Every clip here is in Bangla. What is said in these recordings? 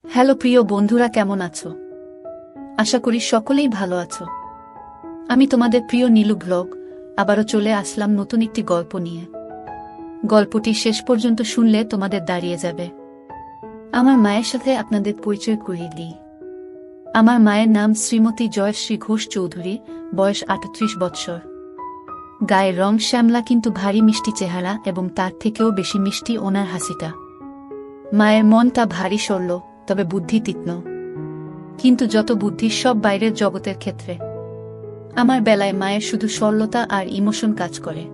হ্যালো প্রিয় বন্ধুরা, কেমন আছো? আশা করি সকলেই ভালো আছো। আমি তোমাদের প্রিয় নীলু ব্লগ আবারও চলে আসলাম নতুন একটি গল্প নিয়ে। গল্পটি শেষ পর্যন্ত শুনলে তোমাদের দাঁড়িয়ে যাবে। আমার মায়ের সাথে আপনাদের পরিচয় করিয়ে দিই। আমার মায়ের নাম শ্রীমতী জয়শ্রী ঘোষ চৌধুরী, বয়স ৩৮ বৎসর। গায়ের রং শ্যামলা, কিন্তু ভারী মিষ্টি চেহারা, এবং তার থেকেও বেশি মিষ্টি ওনার হাসিটা। মায়ের মনটা ভারী সরল, তবে বুদ্ধি তীক্ষ্ণ। কিন্তু যত বুদ্ধি সব বাইরের জগতের ক্ষেত্রে। আমার বেলায় মায়ের শুধু সরলতা আর ইমোশন কাজ করে।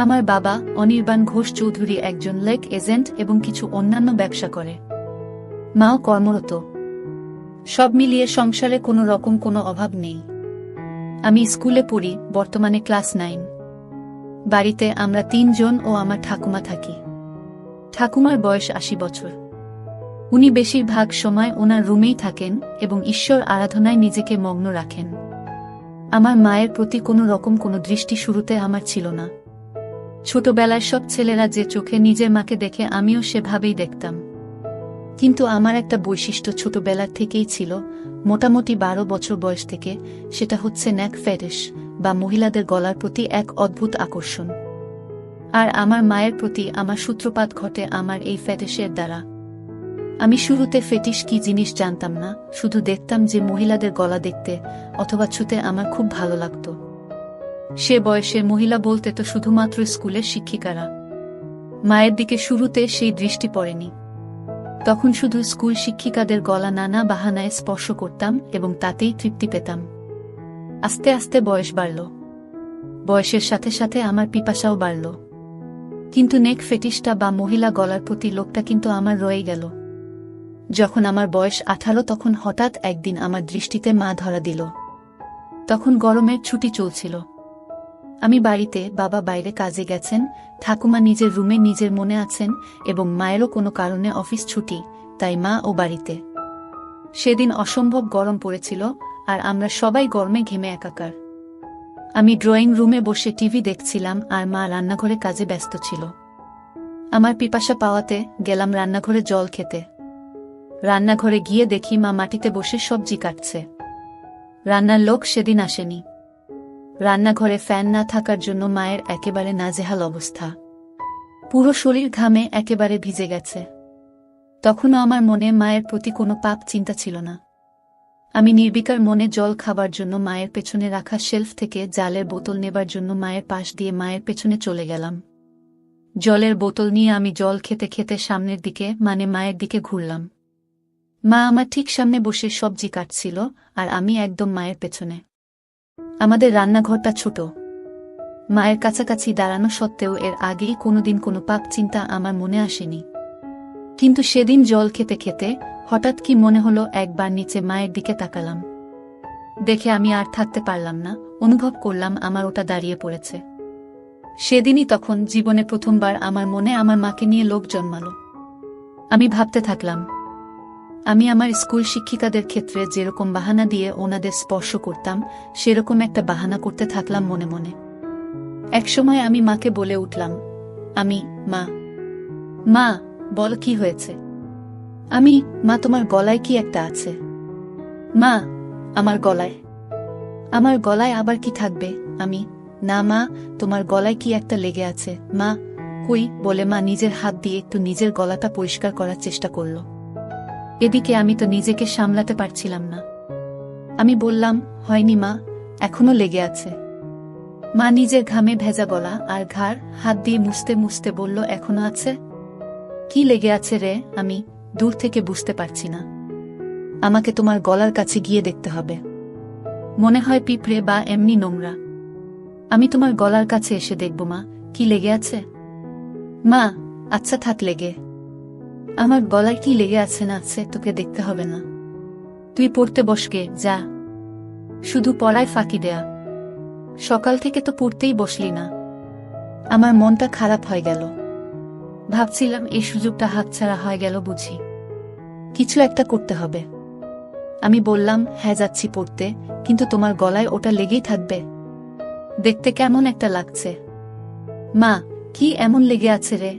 আমার বাবা অনির্বাণ ঘোষ চৌধুরী একজন লেক এজেন্ট এবং কিছু অন্যান্য ব্যবসা করে। মাও কর্মরত। সব মিলিয়ে সংসারে কোনো রকম কোনো অভাব নেই। আমি স্কুলে পড়ি, বর্তমানে ক্লাস 9। বাড়িতে আমরা 3 জন ও আমার ঠাকুমা থাকি। ঠাকুমার বয়স 80 বছর। উনি বেশিরভাগ সময় ওনার রুমেই থাকেন এবং ঈশ্বর আরাধনায় নিজেকে মগ্ন রাখেন। আমার মায়ের প্রতি কোনো রকম কোনো দৃষ্টি শুরুতে আমার ছিল না। ছোটবেলায় সব ছেলেরা যে চোখে নিজের মাকে দেখে, আমিও সেভাবেই দেখতাম। কিন্তু আমার একটা বৈশিষ্ট্য ছোটবেলার থেকেই ছিল, মোটামুটি 12 বছর বয়স থেকে, সেটা হচ্ছে নেক ফেটিশ বা মহিলাদের গলার প্রতি এক অদ্ভুত আকর্ষণ। আর আমার মায়ের প্রতি আমার সূত্রপাত ঘটে আমার এই ফেটিশের দ্বারা। আমি শুরুতে ফেটিশ কি জিনিস জানতাম না, শুধু দেখতাম যে মহিলাদের গলা দেখতে অথবা ছুতে আমার খুব ভালো লাগত। সে বয়সের মহিলা বলতে তো শুধুমাত্র স্কুলের শিক্ষিকারা। মায়ের দিকে শুরুতে সেই দৃষ্টি পড়েনি। তখন শুধু স্কুল শিক্ষিকাদের গলা নানা বাহানায় স্পর্শ করতাম এবং তাতেই তৃপ্তি পেতাম। আস্তে আস্তে বয়স বাড়ল। বয়সের সাথে সাথে আমার পিপাসাও বাড়ল। কিন্তু নেক ফেটিশটা বা মহিলা গলার প্রতি লোকটা কিন্তু আমার রয়ে গেল। যখন আমার বয়স 18, তখন হঠাৎ একদিন আমার দৃষ্টিতে মা ধরা দিল। তখন গরমের ছুটি চলছিল। আমি বাড়িতে, বাবা বাইরে কাজে গেছেন, ঠাকুমা নিজের রুমে নিজের মনে আছেন এবং মায়েরও কোনো কারণে অফিস ছুটি, তাই মা ও বাড়িতে। সেদিন অসম্ভব গরম পড়েছিল আর আমরা সবাই গরমে ঘেমে একাকার। আমি ড্রয়িং রুমে বসে টিভি দেখছিলাম আর মা রান্নাঘরে কাজে ব্যস্ত ছিল। আমার পিপাসা পাওয়াতে গেলাম রান্নাঘরে জল খেতে। রান্নাঘরে গিয়ে দেখি মা মাটিতে বসে সবজি কাটছে। রান্নার লোক সেদিন আসেনি। রান্নাঘরে ফ্যান না থাকার জন্য মায়ের একেবারে নাজেহাল অবস্থা। পুরো শরীর ঘামে একেবারে ভিজে গেছে। তখনও আমার মনে মায়ের প্রতি কোনো পাপ চিন্তা ছিল না। আমি নির্বিকার মনে জল খাবার জন্য মায়ের পেছনে রাখা শেলফ থেকে জালের বোতল নেবার জন্য মায়ের পাশ দিয়ে মায়ের পেছনে চলে গেলাম। জলের বোতল নিয়ে আমি জল খেতে খেতে সামনের দিকে, মানে মায়ের দিকে ঘুরলাম। মা আমার ঠিক সামনে বসে সবজি কাটছিল আর আমি একদম মায়ের পেছনে। আমাদের রান্নাঘরটা ছোট। মায়ের কাছাকাছি দাঁড়ানো সত্ত্বেও এর আগেই কোনোদিন কোনো পাপ চিন্তা আমার মনে আসেনি। কিন্তু সেদিন জল খেতে খেতে হঠাৎ কি মনে হলো, একবার নিচে মায়ের দিকে তাকালাম। দেখে আমি আর থাকতে পারলাম না, অনুভব করলাম আমার ওটা দাঁড়িয়ে পড়েছে। সেদিনই তখন জীবনে প্রথমবার আমার মনে আমার মাকে নিয়ে লোভ জন্মালো। আমি ভাবতে থাকলাম, আমি আমার স্কুল শিক্ষিকাদের ক্ষেত্রে যেরকম বাহানা দিয়ে ওনাদের স্পর্শ করতাম, সেরকম একটা বাহানা করতে থাকলাম মনে মনে। একসময় আমি মাকে বলে উঠলাম, মা মা বল কি হয়েছে? মা তোমার গলায় কি একটা আছে? মা আমার গলায় আবার কি থাকবে? না মা, তোমার গলায় কি একটা লেগে আছে। মা কই বলে মা নিজের হাত দিয়ে একটু নিজের গলাটা পরিষ্কার করার চেষ্টা করল। এদিকে আমি তো নিজেকে সামলাতে পারছিলাম না। আমি বললাম, হয়নি মা, এখনো লেগে আছে। মা নিজের ঘামে ভেজা গলা আর ঘাড় হাত দিয়ে মুছতে মুছতে বলল, এখনো আছে? কি লেগে আছে রে? আমি দূর থেকে বুঝতে পারছি না। আমাকে তোমার গলার কাছে গিয়ে দেখতে হবে। মনে হয় পিঁপড়ে বা এমনি নোংরা। আমি তোমার গলার কাছে এসে দেখব মা, কি লেগে আছে। মা আচ্ছা থাক লেগে। আমার গলায় কি লেগে আছে না আছে তোকে দেখতে হবে না। তুই পড়তে বসকে যা। শুধু পড়ায় ফাঁকি দেয়া। সকাল থেকে তো পড়তেই বসলি না। আমার মনটা খারাপ হয়ে গেল। ভাবছিলাম এই সুযোগটা হাতছাড়া হয়ে গেল বুঝি। কিছু একটা করতে হবে। আমি বললাম, হ্যাঁ যাচ্ছি পড়তে, কিন্তু তোমার গলায় ওটা লেগেই থাকবে। দেখতে কেমন একটা লাগছে। মা কি এমন লেগে আছে রে?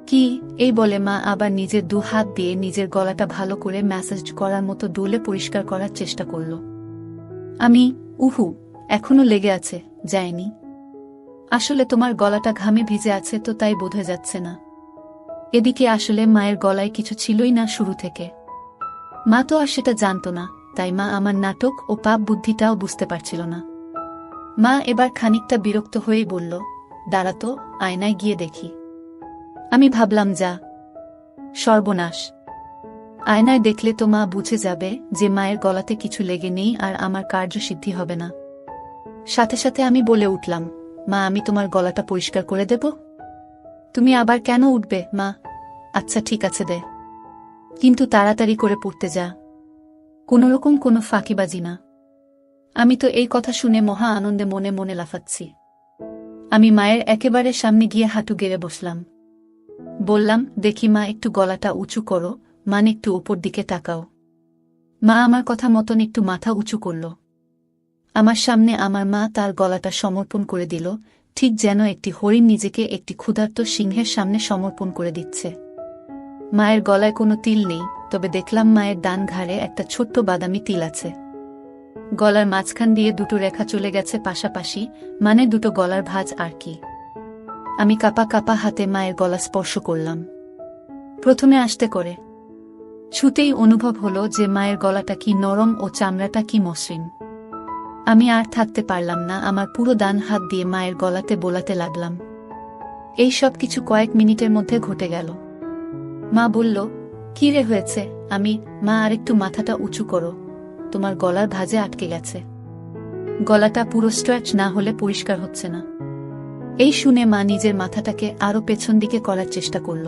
কি? এই বলে মা আবার নিজের 2 হাত দিয়ে নিজের গলাটা ভালো করে ম্যাসাজ করার মতো ডলে পরিষ্কার করার চেষ্টা করল। আমি, উহু, এখনো লেগে আছে, যায়নি। আসলে তোমার গলাটা ঘামে ভিজে আছে তো তাই বোঝা যাচ্ছে না। এদিকে আসলে মায়ের গলায় কিছু ছিলই না শুরু থেকে। মা তো আর সেটা জানতো না, তাই মা আমার নাটক ও পাপ বুদ্ধিটাও বুঝতে পারছিল না। মা এবার খানিকটা বিরক্ত হয়েই বলল, দাঁড়াতো, আয়নায় গিয়ে দেখি। আমি ভাবলাম, যা সর্বনাশ, আয়নায় দেখলে তো মা বুঝে যাবে যে মায়ের গলাতে কিছু লেগে নেই আর আমার কার্যসিদ্ধি হবে না। সাথে সাথে আমি বলে উঠলাম, মা আমি তোমার গলাটা পরিষ্কার করে দেব। তুমি আবার কেন উঠবে মা? আচ্ছা ঠিক আছে দে, কিন্তু তাড়াতাড়ি করে পড়তে যা, কোনোরকম কোনো ফাঁকিবাজি না। আমি তো এই কথা শুনে মহা আনন্দে মনে মনে লাফাচ্ছি। আমি মায়ের একেবারে সামনে গিয়ে হাঁটু গেড়ে বসলাম। বললাম, দেখি মা, একটু গলাটা উঁচু করো, মানে একটু উপর দিকে তাকাও। মা আমার কথা মতন একটু মাথা উঁচু করল। আমার সামনে আমার মা তার গলাটা সমর্পণ করে দিল, ঠিক যেন একটি হরিণ নিজেকে একটি ক্ষুধার্ত সিংহের সামনে সমর্পণ করে দিচ্ছে। মায়ের গলায় কোনো তিল নেই, তবে দেখলাম মায়ের ডান ঘাড়ে একটা ছোট্ট বাদামি তিল আছে। গলার মাঝখান দিয়ে 2টো রেখা চলে গেছে পাশাপাশি, মানে 2টো গলার ভাঁজ আর কি। আমি কাপা কাপা হাতে মায়ের গলা স্পর্শ করলাম। প্রথমে আস্তে করে, ছুতেই অনুভব হলো যে মায়ের গলাটা কি নরম ও চামড়াটা কি মসৃণ। আমি আর থাকতে পারলাম না, আমার পুরো ডান হাত দিয়ে মায়ের গলাতে বোলাতে লাগলাম। এই সব কিছু কয়েক মিনিটের মধ্যে ঘটে গেল। মা বলল, কি রে হয়েছে? আমি, মা আরেকটু মাথাটা উঁচু করো, তোমার গলার ভাঁজে আটকে গেছে, গলাটা পুরো স্ট্রেচ না হলে পরিষ্কার হচ্ছে না। এই শুনে মা নিজের মাথাটাকে আরো পেছন দিকে করার চেষ্টা করল।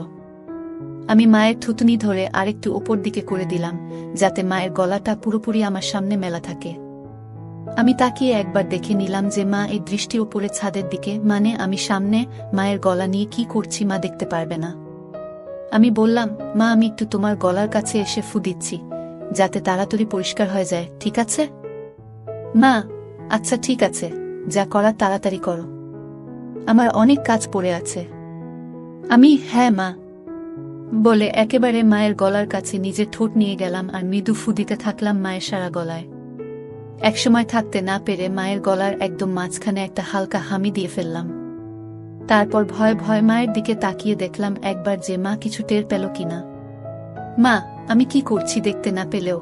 আমি মায়ের থুতনি ধরে আরেকটু ওপর দিকে করে দিলাম, যাতে মায়ের গলাটা পুরোপুরি আমার সামনে মেলা থাকে। আমি তাকিয়ে একবার দেখে নিলাম যে মা এই দৃষ্টি ওপরে ছাদের দিকে, মানে আমি সামনে মায়ের গলা নিয়ে কি করছি মা দেখতে পারবে না। আমি বললাম, মা আমি একটু তোমার গলার কাছে এসে ফু দিচ্ছি, যাতে তাড়াতাড়ি পরিষ্কার হয়ে যায়, ঠিক আছে? মা, আচ্ছা ঠিক আছে, যা করার তাড়াতাড়ি করো, আমার অনেক কাজ পড়ে আছে। আমি, হ্যাঁ মা বলে একেবারে মায়ের গলার কাছে নিজের ঠোঁট নিয়ে গেলাম আর মৃদু ফু দিতে থাকলাম মায়ের সারা গলায়। একসময় থাকতে না পেরে মায়ের গলার একদম মাঝখানে একটা হালকা হামি দিয়ে ফেললাম। তারপর ভয় ভয় মায়ের দিকে তাকিয়ে দেখলাম একবার যে মা কিছু টের পেল কিনা। মা আমি কি করছি দেখতে না পেলেও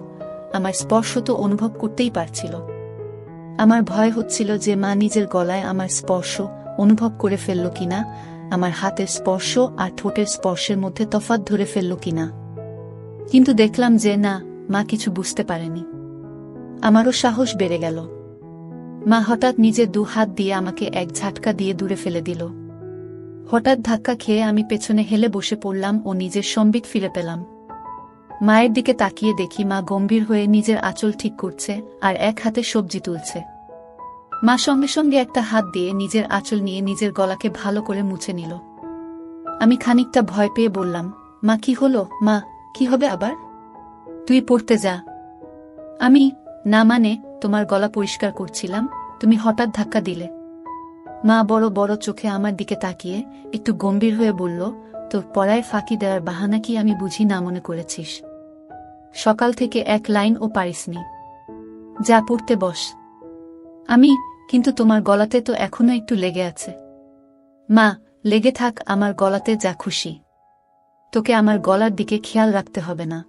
আমার স্পর্শ তো অনুভব করতেই পারছিল। আমার ভয় হচ্ছিল যে মা নিজের গলায় আমার স্পর্শ অনুভব করে ফেলল কিনা, আমার হাতের স্পর্শ আর ঠোঁটের স্পর্শের মধ্যে তফাৎ ধরে ফেলল কিনা। কিন্তু দেখলাম যে না, মা কিছু বুঝতে পারেনি। আমারও সাহস বেড়ে গেল। মা হঠাৎ নিজের 2 হাত দিয়ে আমাকে এক ঝাটকা দিয়ে দূরে ফেলে দিল। হঠাৎ ধাক্কা খেয়ে আমি পেছনে হেলে বসে পড়লাম ও নিজের সম্বিত ফিরে পেলাম। মায়ের দিকে তাকিয়ে দেখি মা গম্ভীর হয়ে নিজের আঁচল ঠিক করছে আর এক হাতে সবজি তুলছে। মা সঙ্গে সঙ্গে একটা হাত দিয়ে নিজের আঁচল নিয়ে নিজের গলাকে ভালো করে মুছে নিল। আমি খানিকটা ভয় পেয়ে বললাম, মা কি হলো? মা কি হবে আবার? তুই পড়তে যা। আমি, না মানে তোমার গলা পরিষ্কার করছিলাম, তুমি হঠাৎ ধাক্কা দিলে। মা বড় বড় চোখে আমার দিকে তাকিয়ে একটু গম্ভীর হয়ে বলল, তোর পড়ায় ফাঁকি দেওয়ার বাহানা কি আমি বুঝি না মনে করেছিস? সকাল থেকে এক লাইনও পারিসনি, যা পড়তে বস। আমি, কিন্তু তোমার গলাতে তো এখনো একটু লেগে আছে। মা, লেগে থাক আমার গলাতে যা খুশি, তোকে আমার গলার দিকে খেয়াল রাখতে হবে না।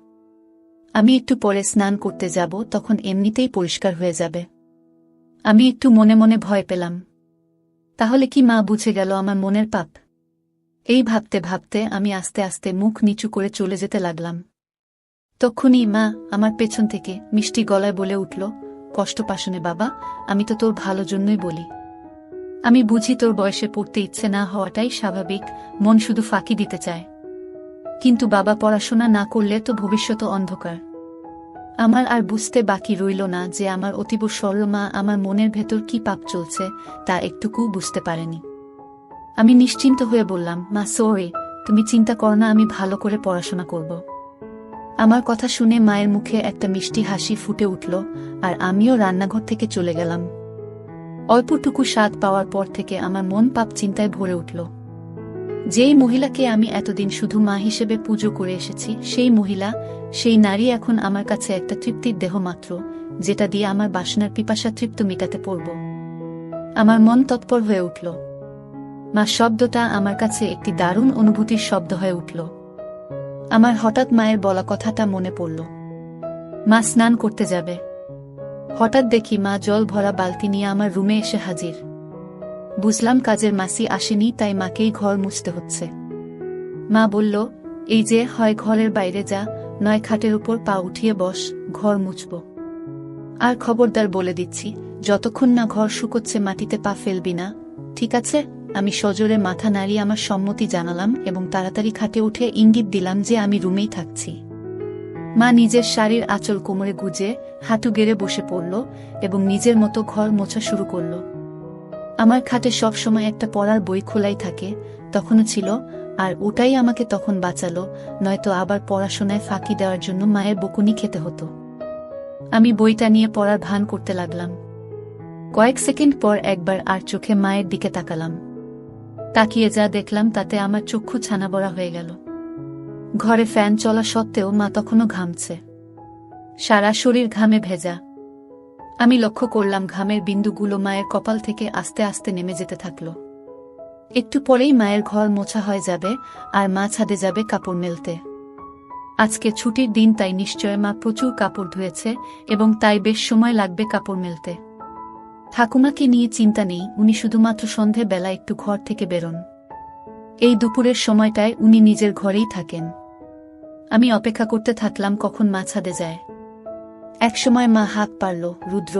আমি একটু পরে স্নান করতে যাব, তখন এমনিতেই পরিষ্কার হয়ে যাবে। আমি একটু মনে মনে ভয় পেলাম, তাহলে কি মা বুঝে গেল আমার মনের পাপ? এই ভাবতে ভাবতে আমি আস্তে আস্তে মুখ নিচু করে চলে যেতে লাগলাম। তক্ষুনি মা আমার পেছন থেকে মিষ্টি গলায় বলে উঠল, কষ্ট পাশনে বাবা, আমি তো তোর ভালো জন্যই বলি। আমি বুঝি তোর বয়সে পড়তে ইচ্ছে না হওয়াটাই স্বাভাবিক, মন শুধু ফাঁকি দিতে চায়। কিন্তু বাবা, পড়াশোনা না করলে তো ভবিষ্যৎ অন্ধকার। আমার আর বুঝতে বাকি রইল না যে আমার অতীব সরল মা আমার মনের ভেতর কি পাপ চলছে তা একটুকু বুঝতে পারেনি। আমি নিশ্চিন্ত হয়ে বললাম, মা সরি, তুমি চিন্তা করো না, আমি ভালো করে পড়াশোনা করব। আমার কথা শুনে মায়ের মুখে একটা মিষ্টি হাসি ফুটে উঠল আর আমিও রান্নাঘর থেকে চলে গেলাম। অল্পটুকু স্বাদ পাওয়ার পর থেকে আমার মন পাপ চিন্তায় ভরে উঠল। যেই মহিলাকে আমি এতদিন শুধু মা হিসেবে পুজো করে এসেছি, সেই মহিলা, সেই নারী এখন আমার কাছে একটা তৃপ্তির দেহ মাত্র, যেটা দিয়ে আমার বাসনার পিপাসা তৃপ্ত মেটাতে পারব। আমার মন তৎপর হয়ে উঠল। মা শব্দটা আমার কাছে একটি দারুণ অনুভূতির শব্দ হয়ে উঠল। আমার হঠাৎ মায়ের বলা কথাটা মনে পড়ল, মা স্নান করতে যাবে। হঠাৎ দেখি মা জল ভরা বালতি নিয়ে আমার রুমে এসে হাজির। বুঝলাম কাজের মাসি আসেনি, তাই মাকেই ঘর মুছতে হচ্ছে। মা বলল, এই যে, হয় ঘরের বাইরে যা, নয় খাটের উপর পা উঠিয়ে বস, ঘর মুছব। আর খবরদার বলে দিচ্ছি, যতক্ষণ না ঘর শুকোচ্ছে মাটিতে পা ফেলবি না, ঠিক আছে? আমি সজোরে মাথা নাড়িয়ে আমার সম্মতি জানালাম এবং তাড়াতাড়ি খাটে উঠে ইঙ্গিত দিলাম যে আমি রুমেই থাকছি। মা নিজের শাড়ির আঁচল কোমরে গুজে হাঁটু গেড়ে বসে পড়ল এবং নিজের মতো ঘর মোছা শুরু করল। আমার খাটে সবসময় একটা পড়ার বই খোলাই থাকে, তখনও ছিল, আর ওটাই আমাকে তখন বাঁচালো, নয়তো আবার পড়াশোনায় ফাঁকি দেওয়ার জন্য মায়ের বকুনি খেতে হতো। আমি বইটা নিয়ে পড়ার ভান করতে লাগলাম। কয়েক সেকেন্ড পর একবার আর চোখে মায়ের দিকে তাকালাম। তাকিয়ে যা দেখলাম তাতে আমার চক্ষু ছানাবড়া হয়ে গেল। ঘরে ফ্যান চলা সত্ত্বেও মা তখনও ঘামছে, সারা শরীর ঘামে ভেজা। আমি লক্ষ্য করলাম ঘামের বিন্দুগুলো মায়ের কপাল থেকে আস্তে আস্তে নেমে যেতে থাকল। একটু পরেই মায়ের ঘর মোছা হয়ে যাবে আর মা ছাদে যাবে কাপড় মেলতে। আজকে ছুটির দিন, তাই নিশ্চয় মা প্রচুর কাপড় ধুয়েছে এবং তাই বেশ সময় লাগবে কাপড় মেলতে। ঠাকুমাকে নিয়ে চিন্তা নেই, উনি শুধুমাত্র সন্ধে বেলা একটু ঘর থেকে বেরোন। এই দুপুরের সময়টায় উনি নিজের ঘরেই থাকেন। আমি অপেক্ষা করতে থাকলাম কখন মা ছাদে যায়। একসময় মা হাত পারল, রুদ্র,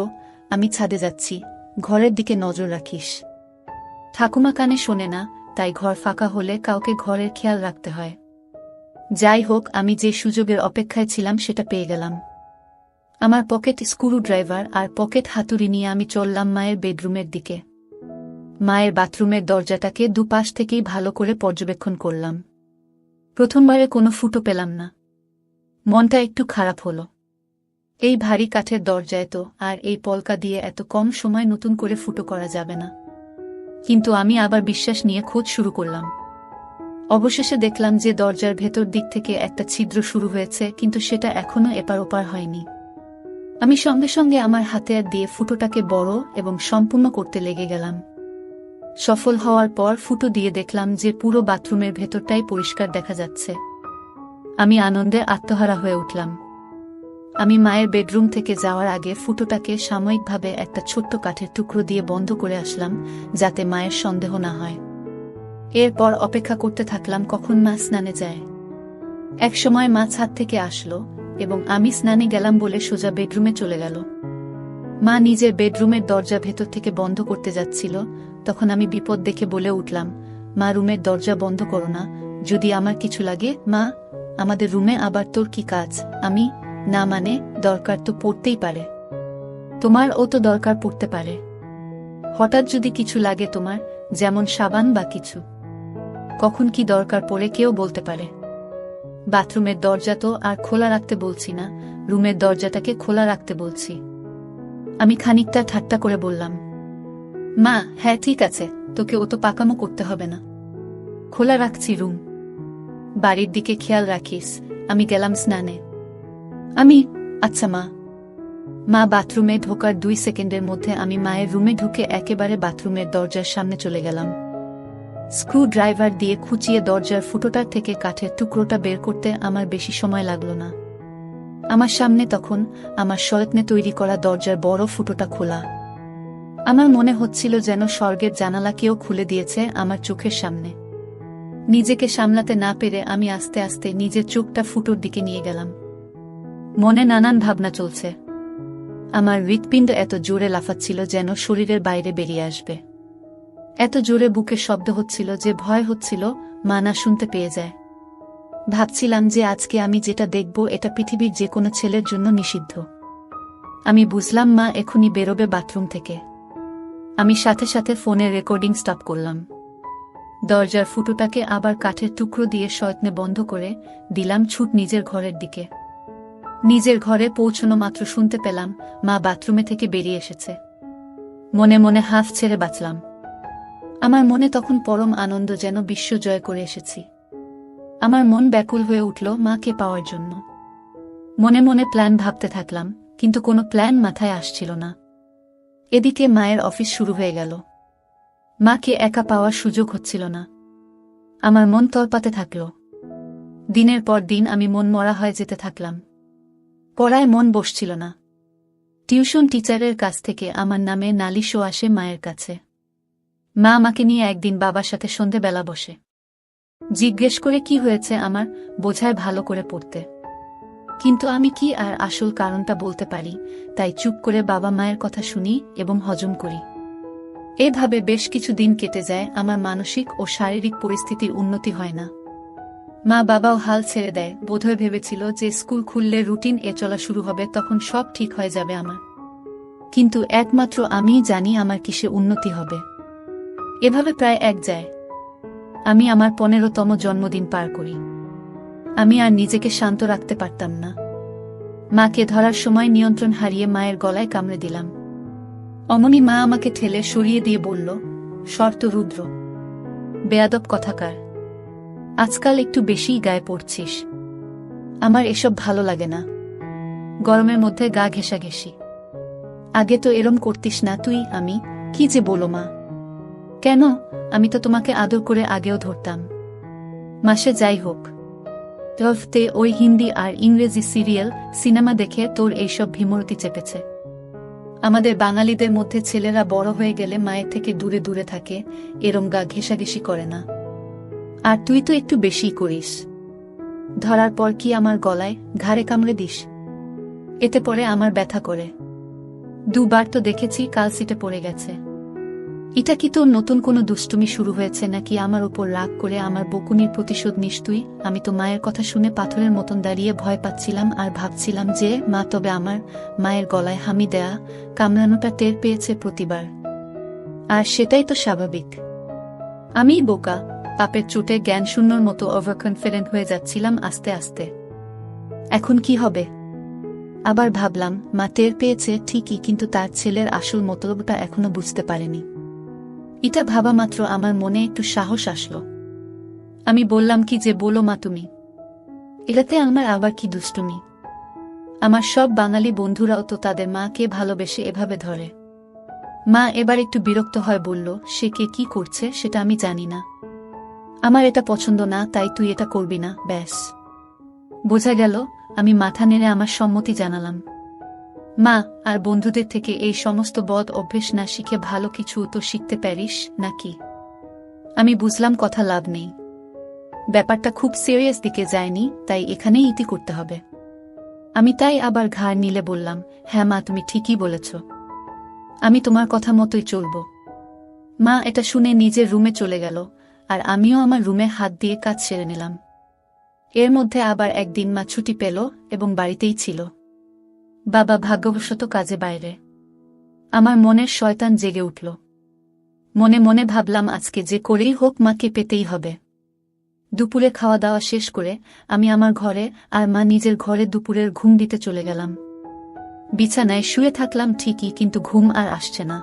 আমি ছাদে যাচ্ছি, ঘরের দিকে নজর রাখিস। ঠাকুমা কানে শোনে না, তাই ঘর ফাঁকা হলে কাউকে ঘরের খেয়াল রাখতে হয়। যাই হোক, আমি যে সুযোগের অপেক্ষায় ছিলাম সেটা পেয়ে গেলাম। আমার পকেট স্ক্রু ড্রাইভার আর পকেট হাতুড়ি নিয়ে আমি চললাম মায়ের বেডরুমের দিকে। মায়ের বাথরুমের দরজাটাকে দুপাশ থেকেই ভালো করে পর্যবেক্ষণ করলাম। প্রথমবারে কোনো ফুটো পেলাম না। মনটা একটু খারাপ হলো। এই ভারী কাঠের দরজায় তো আর এই পলকা দিয়ে এত কম সময় নতুন করে ফুটো করা যাবে না। কিন্তু আমি আবার বিশ্বাস নিয়ে খোঁজ শুরু করলাম। অবশেষে দেখলাম যে দরজার ভেতর দিক থেকে একটা ছিদ্র শুরু হয়েছে, কিন্তু সেটা এখনো এপার ওপার হয়নি। আমি সঙ্গে সঙ্গে আমার হাতিয়ার দিয়ে ফুটোটাকে বড় এবং সম্পূর্ণ করতে লেগে গেলাম। সফল হওয়ার পর ফুটো দিয়ে দেখলাম যে পুরো বাথরুমের ভেতরটাই পরিষ্কার দেখা যাচ্ছে। আমি আনন্দে আত্মহারা হয়ে উঠলাম। আমি মায়ের বেডরুম থেকে যাওয়ার আগে ফুটোটাকে সাময়িকভাবে একটা ছোট্ট কাঠের টুকরো দিয়ে বন্ধ করে আসলাম, যাতে মায়ের সন্দেহ না হয়। এরপর অপেক্ষা করতে থাকলাম কখন মা স্নানে যায়। একসময় মা ছাদ থেকে আসলো এবং আমি স্নানে গেলাম বলে সোজা বেডরুমে চলে গেল। মা নিজের বেডরুমের দরজা ভেতর থেকে বন্ধ করতে যাচ্ছিল, তখন আমি বিপদ দেখে বলে উঠলাম, মা, রুমের দরজা বন্ধ করো না, যদি আমার কিছু লাগে। মা, আমাদের রুমে আবার তোর কি কাজ? আমি, না মানে, দরকার তো পড়তেই পারে। তোমার ও তো দরকার পড়তে পারে। হঠাৎ যদি কিছু লাগে তোমার, যেমন সাবান বা কিছু, কখন কি দরকার পড়ে কেউ বলতে পারে। বাথরুমের দরজা তো আর খোলা রাখতে বলছি না, রুমের দরজাটাকে খোলা রাখতে বলছি। আমি খানিকটা ঠাট্টা করে বললাম, মা, হ্যাঁ ঠিক আছে, তোকে ও তো পাকামো করতে হবে না, খোলা রাখছি রুম। বাড়ির দিকে খেয়াল রাখিস। আমি গেলাম স্নানে। আমি, আচ্ছা মা। মা বাথরুমে ঢোকার 2 সেকেন্ডের মধ্যে আমি মায়ের রুমে ঢুকে একেবারে বাথরুমের দরজার সামনে চলে গেলাম। স্ক্রু ড্রাইভার দিয়ে খুঁচিয়ে দরজার ফুটোটার থেকে কাঠের টুকরোটা বের করতে আমার বেশি সময় লাগলো না। আমার সামনে তখন আমার সযত্নে তৈরি করা দরজার বড় ফুটোটা খোলা। আমার মনে হচ্ছিল যেন স্বর্গের জানালা কেউ খুলে দিয়েছে আমার চোখের সামনে। নিজেকে সামলাতে না পেরে আমি আস্তে আস্তে নিজের চোখটা ফুটোর দিকে নিয়ে গেলাম। মনে নানান ভাবনা চলছে। আমার হৃৎপিণ্ড এত জোরে লাফাচ্ছিল যেন শরীরের বাইরে বেরিয়ে আসবে। এত জোরে বুকে শব্দ হচ্ছিল যে ভয় হচ্ছিল মা না শুনতে পেয়ে যায়। ভাবছিলাম যে আজকে আমি যেটা দেখব এটা পৃথিবীর যে কোনো ছেলের জন্য নিষিদ্ধ। আমি বুঝলাম মা এখনই বেরোবে বাথরুম থেকে। আমি সাথে সাথে ফোনের রেকর্ডিং স্টপ করলাম। দরজার ফুটোটাকে আবার কাঠের টুকরো দিয়ে সযত্নে বন্ধ করে দিলাম ছুট নিজের ঘরের দিকে। নিজের ঘরে পৌঁছানো মাত্র শুনতে পেলাম মা বাথরুমে থেকে বেরিয়ে এসেছে। মনে মনে হাফ ছেড়ে বাঁচলাম। আমার মনে তখন পরম আনন্দ, যেন বিশ্ব জয় করে এসেছি। আমার মন ব্যাকুল হয়ে উঠল মাকে পাওয়ার জন্য। মনে মনে প্ল্যান ভাবতে থাকলাম, কিন্তু কোনো প্ল্যান মাথায় আসছিল না। এদিকে মায়ের অফিস শুরু হয়ে গেল। মাকে একা পাওয়ার সুযোগ হচ্ছিল না। আমার মন তড়পাতে থাকল। দিনের পর দিন আমি মন মরা হয়ে যেতে থাকলাম। পড়ায় মন বসছিল না। টিউশন টিচারের কাছ থেকে আমার নামে নালিশও আসে মায়ের কাছে। মা আমাকে নিয়ে একদিন বাবার সাথে সন্ধেবেলা বসে। জিজ্ঞেস করে কি হয়েছে আমার, বোঝায় ভালো করে পড়তে। কিন্তু আমি কি আর আসল কারণটা বলতে পারি, তাই চুপ করে বাবা মায়ের কথা শুনি এবং হজম করি। এভাবে বেশ কিছু দিন কেটে যায়, আমার মানসিক ও শারীরিক পরিস্থিতির উন্নতি হয় না। মা বাবাও হাল ছেড়ে দেয়, বোধহয় ভেবেছিল যে স্কুল খুললে রুটিন চলা শুরু হবে, তখন সব ঠিক হয়ে যাবে আমার। কিন্তু একমাত্র আমিই জানি আমার কিসে উন্নতি হবে। এভাবে প্রায় এক যায়। আমি আমার 15তম জন্মদিন পার করি। আমি আর নিজেকে শান্ত রাখতে পারতাম না। মাকে ধরার সময় নিয়ন্ত্রণ হারিয়ে মায়ের গলায় কামড়ে দিলাম। অমনি মা আমাকে ঠেলে সরিয়ে দিয়ে বলল, শর্ত রুদ্র, বেয়াদব কথাকার, আজকাল একটু বেশিই গায়ে পড়ছিস। আমার এসব ভালো লাগে না। গরমের মধ্যে গা ঘেঁষাঘেঁষি। আগে তো এরম করতিস না তুই। আমি কি যে বলো মা। কেন? আমি তো তোমাকে আদর করে আগেও ধরতাম। মাসে যাই হোক, টফতে ওই হিন্দি আর ইংরেজি সিরিয়াল সিনেমা দেখে তোর এইসব ভীমরতি চেপেছে। আমাদের বাঙালিদের মধ্যে ছেলেরা বড় হয়ে গেলে মায়ের থেকে দূরে দূরে থাকে, এরম গা ঘেঁষাঘেঁষি করে না। আর তুই তো একটু বেশিই করিস। ধরার পর কি আমার গলায় ঘাড়ে কামড়ে দিস? এতে পরে আমার ব্যথা করে। 2 বার তো দেখেছি কাল সিটে পড়ে গেছে। এটা কি তোর নতুন কোনো দুষ্টুমি শুরু হয়েছে নাকি আমার উপর রাগ করে আমার বকুনির প্রতিশোধ নিস তুই? আমি তো মায়ের কথা শুনে পাথরের মতন দাঁড়িয়ে ভয় পাচ্ছিলাম আর ভাবছিলাম যে মা তবে আমার মায়ের গলায় হামি দেয়া কামড়ানোটা টের পেয়েছে প্রতিবার। আর সেটাই তো স্বাভাবিক। আমিই বোকা, পাপের চোটে জ্ঞানশূন্যর মতো ওভার কনফিডেন্ট হয়ে যাচ্ছিলাম আস্তে আস্তে। এখন কি হবে? আবার ভাবলাম মা টের পেয়েছে ঠিকই, কিন্তু তার ছেলের আসল মতলবটা এখনো বুঝতে পারেনি। এটা ভাবা মাত্র আমার মনে একটু সাহস আসলো। আমি বললাম, কি যে বলো মা তুমি, এটাতে আমার আবার কি দুষ্টুমি? আমার সব বাঙালি বন্ধুরাও তো তাদের মাকে ভালোবেসে এভাবে ধরে। মা এবার একটু বিরক্ত হয়, বলল, সে কে কি করছে সেটা আমি জানি না। আমার এটা পছন্দ না, তাই তুই এটা করবি না, ব্যাস। বোঝা গেল। আমি মাথা নেড়ে আমার সম্মতি জানালাম। মা, আর বন্ধুদের থেকে এই সমস্ত বদ অভ্যেস না শিখে ভালো কিছু তো শিখতে পারিস নাকি? আমি বুঝলাম কথা লাভ নেই। ব্যাপারটা খুব সিরিয়াস দিকে যায়নি, তাই এখানেই ইতি করতে হবে। আমি তাই আবার ঘাড় নিলে বললাম, হ্যাঁ মা, তুমি ঠিকই বলেছ। আমি তোমার কথা মতোই চলব। মা এটা শুনে নিজের রুমে চলে গেল, আর আমিও আমার রুমে হাত দিয়ে কাজ সেরে নিলাম। এর মধ্যে আবার একদিন মা ছুটি পেল এবং বাড়িতেই ছিল। বাবা ভাগ্যবশত কাজে বাইরে। আমার মনের শয়তান জেগে উঠল। মনে মনে ভাবলাম, আজকে যে করেই হোক মাকে পেতেই হবে। দুপুরে খাওয়া দাওয়া শেষ করে আমি আমার ঘরে আর মা নিজের ঘরে দুপুরের ঘুম দিতে চলে গেলাম। বিছানায় শুয়ে থাকলাম ঠিকই, কিন্তু ঘুম আর আসছে না।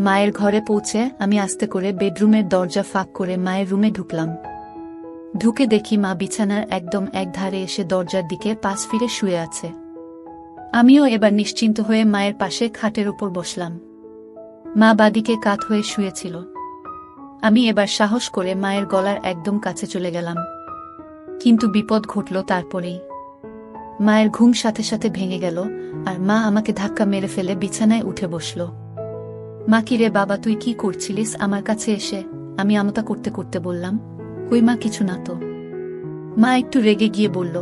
মায়ের ঘরে পৌঁছে আমি আস্তে করে বেডরুমের দরজা ফাঁক করে মায়ের রুমে ঢুকলাম। ঢুকে দেখি মা বিছানার একদম এক ধারে এসে দরজার দিকে পাশ ফিরে শুয়ে আছে। আমিও এবার নিশ্চিন্ত হয়ে মায়ের পাশে খাটের উপর বসলাম। মা বাদিকে কাত হয়ে শুয়েছিল। আমি এবার সাহস করে মায়ের গলার একদম কাছে চলে গেলাম। কিন্তু বিপদ ঘটল তারপরেই। মায়ের ঘুম সাথে সাথে ভেঙে গেল, আর মা আমাকে ধাক্কা মেরে ফেলে বিছানায় উঠে বসল। মা, কি রে বাবা, তুই কি করছিলিস আমার কাছে এসে? আমি আমতা করতে করতে বললাম, কই মা, কিছু না তো। মা একটু রেগে গিয়ে বলল,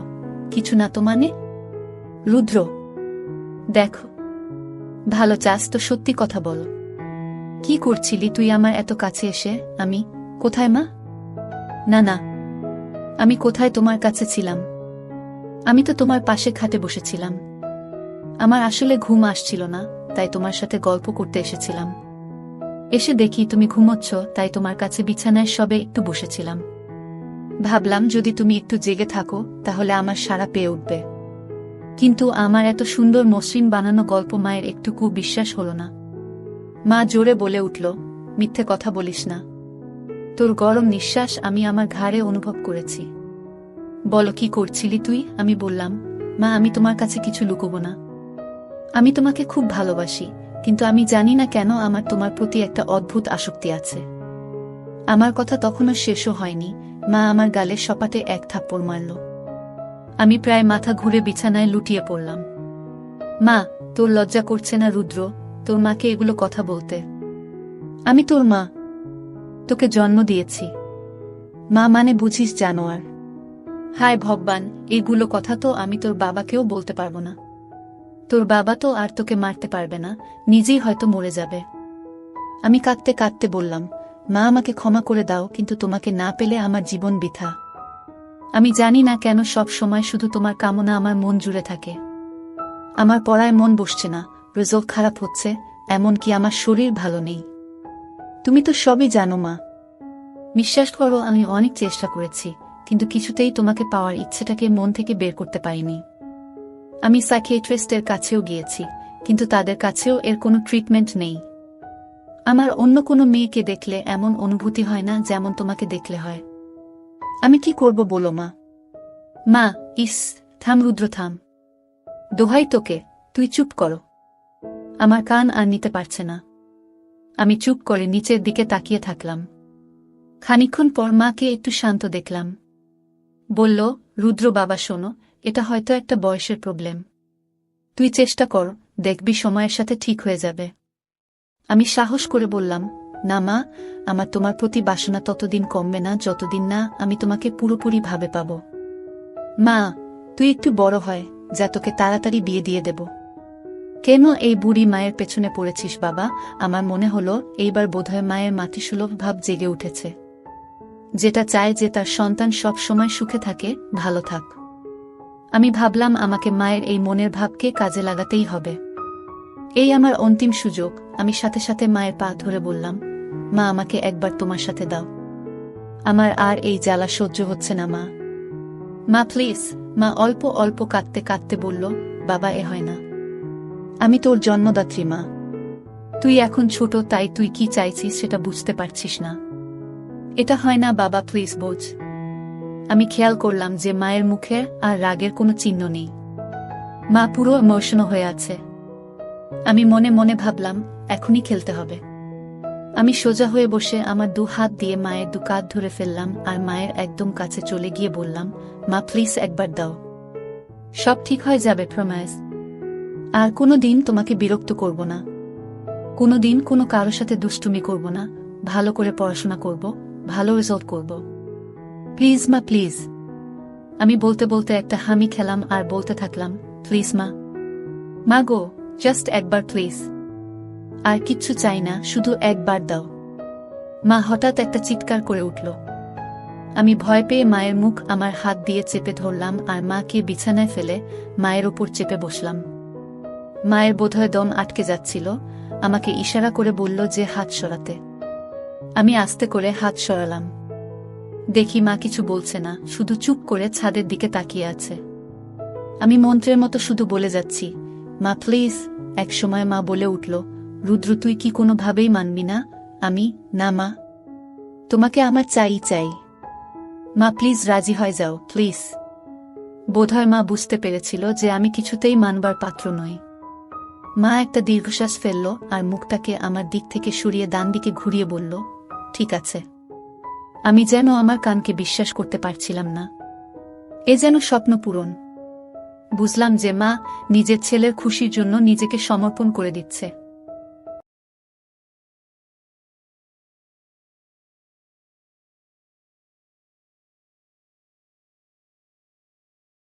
কিছু না তো মানে? রুদ্র, দেখো, ভালো চাস তো সত্যি কথা বল। কি করছিলি তুই আমার এত কাছে এসে? আমি কোথায় মা? না না, আমি কোথায় তোমার কাছে ছিলাম? আমি তো তোমার পাশে খাটে বসেছিলাম। আমার আসলে ঘুম আসছিল না, তাই তোমার সাথে গল্প করতে এসেছিলাম। এসে দেখি তুমি ঘুমোচ্ছ, তাই তোমার কাছে বিছানায় সবে একটু বসেছিলাম। ভাবলাম যদি তুমি একটু জেগে থাকো তাহলে আমার সাড়া পেয়ে উঠবে। কিন্তু আমার এত সুন্দর মসৃণ বানানো গল্প মায়ের একটুকু বিশ্বাস হল না। মা জোরে বলে উঠল, মিথ্যে কথা বলিস না। তোর গরম নিঃশ্বাস আমি আমার ঘাড়ে অনুভব করেছি। বলো কি করছিলি তুই? আমি বললাম, মা আমি তোমার কাছে কিছু লুকোবো না। আমি তোমাকে খুব ভালোবাসি, কিন্তু আমি জানি না কেন আমার তোমার প্রতি একটা অদ্ভুত আসক্তি আছে। আমার কথা তখনও শেষও হয়নি, মা আমার গালে সপাটে এক থাপ্পড় মারল। আমি প্রায় মাথা ঘুরে বিছানায় লুটিয়ে পড়লাম। মা, তোর লজ্জা করছে না রুদ্র, তোর মাকে এগুলো কথা বলতে? আমি তোর মা, তোকে জন্ম দিয়েছি। মা মানে বুঝিস জানোয়ার। হায় ভগবান, এগুলো কথা তো আমি তোর বাবাকেও বলতে পারবো না। তোর বাবা তো আর তোকে মারতে পারবে না, নিজেই হয়তো মরে যাবে। আমি কাঁদতে কাঁদতে বললাম, মা আমাকে ক্ষমা করে দাও, কিন্তু তোমাকে না পেলে আমার জীবন বৃথা। আমি জানি না কেন সব সময় শুধু তোমার কামনা আমার মন জুড়ে থাকে। আমার পড়ায় মন বসছে না, রেজাল্ট খারাপ হচ্ছে, এমনকি আমার শরীর ভালো নেই। তুমি তো সবই জানো মা। বিশ্বাস করো, আমি অনেক চেষ্টা করেছি, কিন্তু কিছুতেই তোমাকে পাওয়ার ইচ্ছেটাকে মন থেকে বের করতে পারিনি। আমি সাইকিয়াট্রিস্টের কাছেও গিয়েছি, কিন্তু তাদের কাছেও এর কোনো ট্রিটমেন্ট নেই। আমার অন্য কোনো মেয়েকে দেখলে এমন অনুভূতি হয় না যেমন তোমাকে দেখলে হয়। আমি কি করব বলো মা? মা, ইস, থাম রুদ্র থাম। দোহাই তোকে, তুই চুপ করো। আমার কান আর নিতে পারছে না। আমি চুপ করে নিচের দিকে তাকিয়ে থাকলাম। খানিকক্ষণ পর মাকে একটু শান্ত দেখলাম। বলল, রুদ্র বাবা শোনো, এটা হয়তো একটা বয়সের প্রবলেম। তুই চেষ্টা কর, দেখবি সময়ের সাথে ঠিক হয়ে যাবে। আমি সাহস করে বললাম, না মা, আমার তোমার প্রতি বাসনা ততদিন কমবে না যতদিন না আমি তোমাকে পুরোপুরি ভাবে পাব। মা, তুই একটু বড় হয়, যা তোকে তাড়াতাড়ি বিয়ে দিয়ে দেব। কেন এই বুড়ি মায়ের পেছনে পড়েছিস বাবা? আমার মনে হলো এইবার বোধহয় মায়ের মাতৃসুলভ ভাব জেগে উঠেছে। যেটা চায় যে তার সন্তান সব সময় সুখে থাকে, ভালো থাক। আমি ভাবলাম আমাকে মায়ের এই মনের ভাবকে কাজে লাগাতেই হবে। এই আমার অন্তিম সুযোগ। আমি সাথে সাথে মায়ের পা ধরে বললাম, মা আমাকে একবার তোমার সাথে দাও। আমার আর এই জ্বালা সহ্য হচ্ছে না মা। মা প্লিজ। মা অল্প অল্প কাঁদতে কাঁদতে বলল, বাবা এ হয় না। আমি তোর জন্মদাত্রী মা। তুই এখন ছোট, তাই তুই কি চাইছিস সেটা বুঝতে পারছিস না। এটা হয় না বাবা, প্লিজ বোঝ। আমি খেয়াল করলাম যে মায়ের মুখে আর রাগের কোনো চিহ্ন নেই। মা পুরো ইমোশনাল হয়ে আছে। আমি মনে মনে ভাবলাম, এখনই খেলতে হবে। আমি সোজা হয়ে বসে আমার 2 হাত দিয়ে মায়ের 2 কাঁধ ধরে ফেললাম আর মায়ের একদম কাছে চলে গিয়ে বললাম, মা প্লিজ একবার দাও। সব ঠিক হয়ে যাবে, প্রমিস। আর কোনো দিন তোমাকে বিরক্ত করব না। কোনো দিন কোনো কারোর সাথে দুষ্টুমি করব না। ভালো করে পড়াশোনা করব, ভালো রেজাল্ট করব। প্লিজ মা, প্লিজ। আমি বলতে বলতে একটা হামি খেলাম আর বলতে থাকলাম, প্লিজ মা। মা গো, জাস্ট একবার প্লিজ। আর কিচ্ছু চাই না, শুধু একবার দাও। মা হঠাৎ একটা চিৎকার করে উঠল। আমি ভয় পেয়ে মায়ের মুখ আমার হাত দিয়ে চেপে ধরলাম আর মাকে বিছানায় ফেলে মায়ের ওপর চেপে বসলাম। মায়ের বোধহয় দম আটকে যাচ্ছিল। আমাকে ইশারা করে বলল যে হাত সরাতে। আমি আস্তে করে হাত সরালাম। দেখি মা কিছু বলছে না, শুধু চুপ করে ছাদের দিকে তাকিয়ে আছে। আমি মন্ত্রের মতো শুধু বলে যাচ্ছি, মা প্লিজ। একসময় মা বলে উঠল, রুদ্র তুই কি কোনোভাবেই মানবি না? আমি, না মা, তোমাকে আমার চাই চাই। মা প্লিজ রাজি হয়ে যাও, প্লিজ। বোধহয় মা বুঝতে পেরেছিল যে আমি কিছুতেই মানবার পাত্র নই। মা একটা দীর্ঘশ্বাস ফেলল আর মুখটাকে আমার দিক থেকে সরিয়ে ডান দিকে ঘুরিয়ে বলল, ঠিক আছে। আমি যেন আমার কানকে বিশ্বাস করতে পারছিলাম না। এ যেন স্বপ্ন পূরণ। বুঝলাম যে মা নিজের ছেলের খুশির জন্য নিজেকে সমর্পণ করে দিচ্ছে।